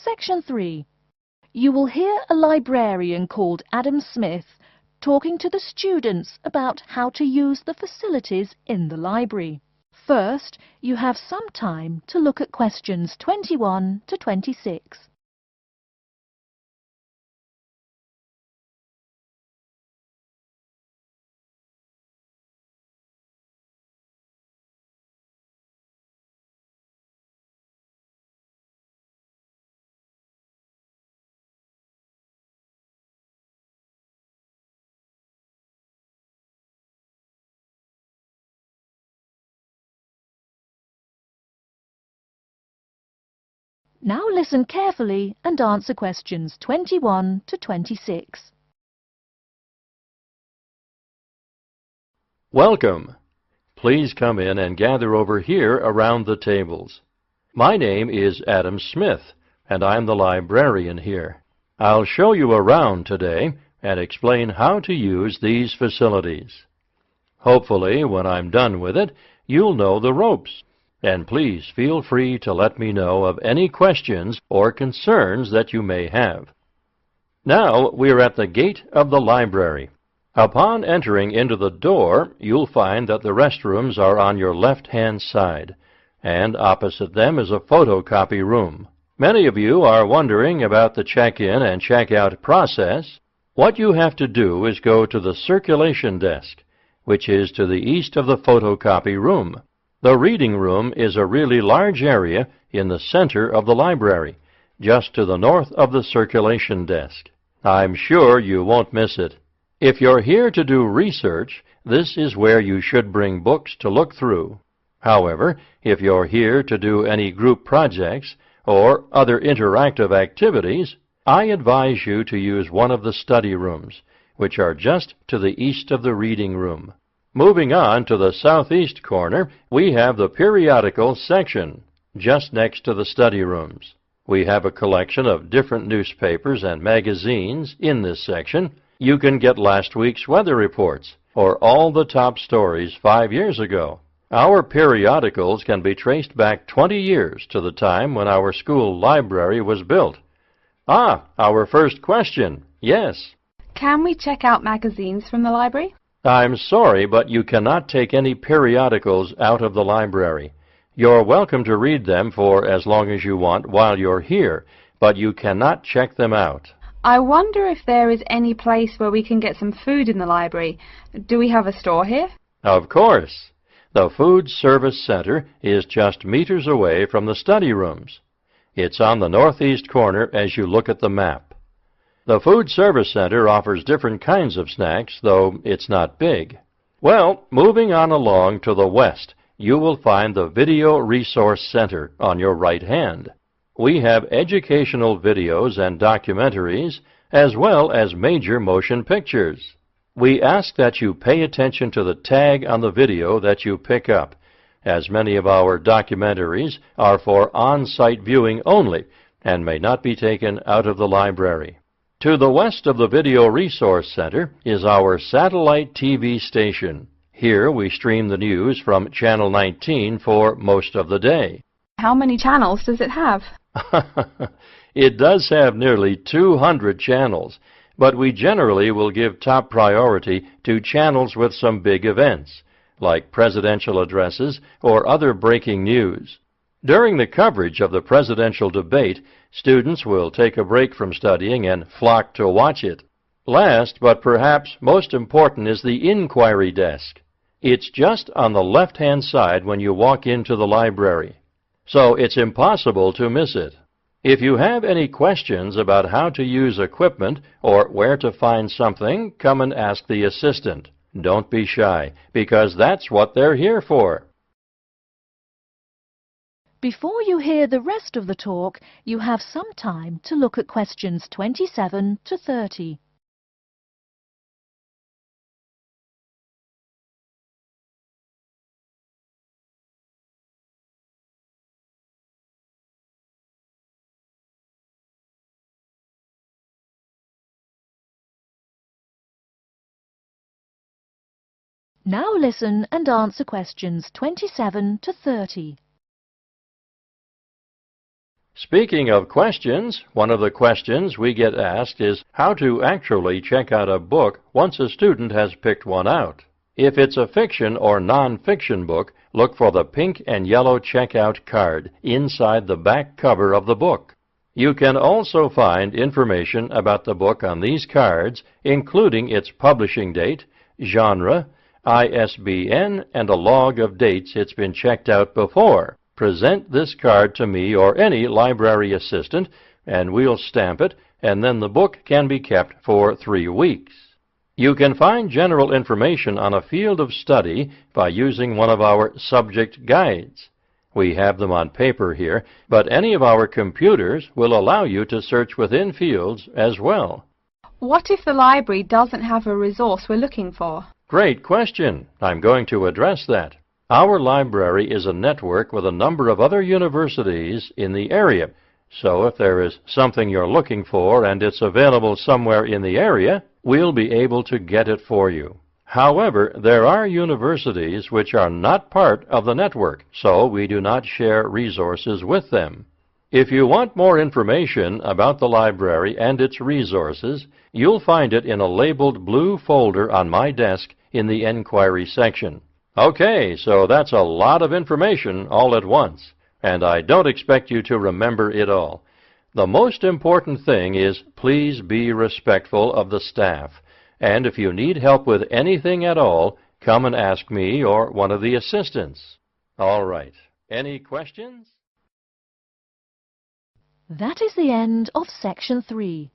Section 3. You will hear a librarian called Adam Smith talking to the students about how to use the facilities in the library. First, you have some time to look at questions 21 to 26. Now listen carefully and answer questions 21 to 26. Welcome. Please come in and gather over here around the tables. My name is Adam Smith, and I'm the librarian here. I'll show you around today and explain how to use these facilities. Hopefully, when I'm done with it, you'll know the ropes. And please feel free to let me know of any questions or concerns that you may have. Now we're at the gate of the library. Upon entering into the door, you'll find that the restrooms are on your left-hand side, and opposite them is a photocopy room. Many of you are wondering about the check-in and check-out process. What you have to do is go to the circulation desk, which is to the east of the photocopy room. The reading room is a really large area in the center of the library, just to the north of the circulation desk. I'm sure you won't miss it. If you're here to do research, this is where you should bring books to look through. However, if you're here to do any group projects or other interactive activities, I advise you to use one of the study rooms, which are just to the east of the reading room. Moving on to the southeast corner, we have the periodicals section, just next to the study rooms. We have a collection of different newspapers and magazines in this section. You can get last week's weather reports, or all the top stories 5 years ago. Our periodicals can be traced back 20 years to the time when our school library was built. Our first question. Yes. Can we check out magazines from the library? I'm sorry, but you cannot take any periodicals out of the library. You're welcome to read them for as long as you want while you're here, but you cannot check them out. I wonder if there is any place where we can get some food in the library. Do we have a store here? Of course. The Food Service Center is just meters away from the study rooms. It's on the northeast corner as you look at the map. The Food Service Center offers different kinds of snacks, though it's not big. Well, moving on along to the west, you will find the Video Resource Center on your right hand. We have educational videos and documentaries, as well as major motion pictures. We ask that you pay attention to the tag on the video that you pick up, as many of our documentaries are for on-site viewing only and may not be taken out of the library. To the west of the Video Resource Center is our satellite TV station. Here we stream the news from Channel 19 for most of the day. How many channels does it have? It does have nearly 200 channels, but we generally will give top priority to channels with some big events, like presidential addresses or other breaking news. During the coverage of the presidential debate, students will take a break from studying and flock to watch it. Last, but perhaps most important, is the inquiry desk. It's just on the left-hand side when you walk into the library, so it's impossible to miss it. If you have any questions about how to use equipment or where to find something, come and ask the assistant. Don't be shy, because that's what they're here for. Before you hear the rest of the talk, you have some time to look at questions 27 to 30. Now listen and answer questions 27 to 30. Speaking of questions, one of the questions we get asked is how to actually check out a book once a student has picked one out. If it's a fiction or non-fiction book, look for the pink and yellow checkout card inside the back cover of the book. You can also find information about the book on these cards, including its publishing date, genre, ISBN, and a log of dates it's been checked out before. Present this card to me or any library assistant, and we'll stamp it, and then the book can be kept for 3 weeks. You can find general information on a field of study by using one of our subject guides. We have them on paper here, but any of our computers will allow you to search within fields as well. What if the library doesn't have a resource we're looking for? Great question. I'm going to address that. Our library is a network with a number of other universities in the area. So if there is something you're looking for and it's available somewhere in the area, we'll be able to get it for you. However, there are universities which are not part of the network, so we do not share resources with them. If you want more information about the library and its resources, you'll find it in a labeled blue folder on my desk in the Enquiry section. Okay, so that's a lot of information all at once, and I don't expect you to remember it all. The most important thing is please be respectful of the staff, and if you need help with anything at all, come and ask me or one of the assistants. All right, any questions? That is the end of Section 3.